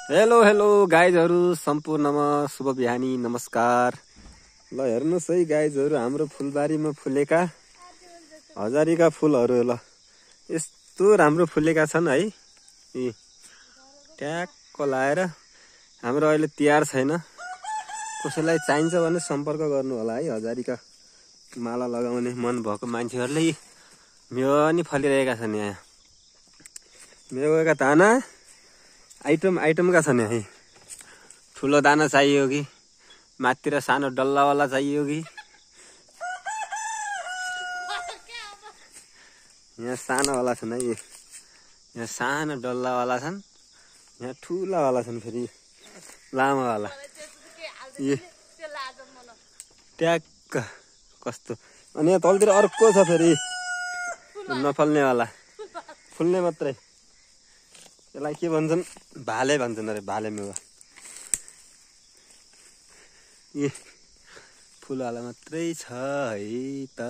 Hello hello गाइजहरू सम्पूर्णमा शुभ बिहानी नमस्कार। ल हेर्नुहोस् है गाइजहरू, हाम्रो फुलबारीमा फुलेका हजारीका फुलहरू ल यस्तो राम्रो फुलेका छन् है। यी ट्याक्क लाएर हाम्रो अहिले तिहार छैन, कसैलाई चाहिन्छ भने सम्पर्क गर्नु होला है। हजारीका माला लगाउने मन भएको मान्छेहरूले मेवा पनि फलिरहेका छन्। यहाँ मेवाका दाना आइटमका छन्। है ठुलो दाना चाहियो कि माथितिर सानो डल्लावाला चाहियो कि? यहाँ सानोवाला छन् है, यहाँ सानो डल्लावाला छन्, यहाँ ठुलावाला छन्, फेरि लामावाला। ये ट्याक्क कस्तो। अनि यहाँ तलतिर अर्को छ फेरि नफल्नेवाला, फुल्ने मात्रै। यसलाई के भन्छन्? भाले भन्छन् अरे, भाले मेवा। ए फुलवाला मात्रै छ है त।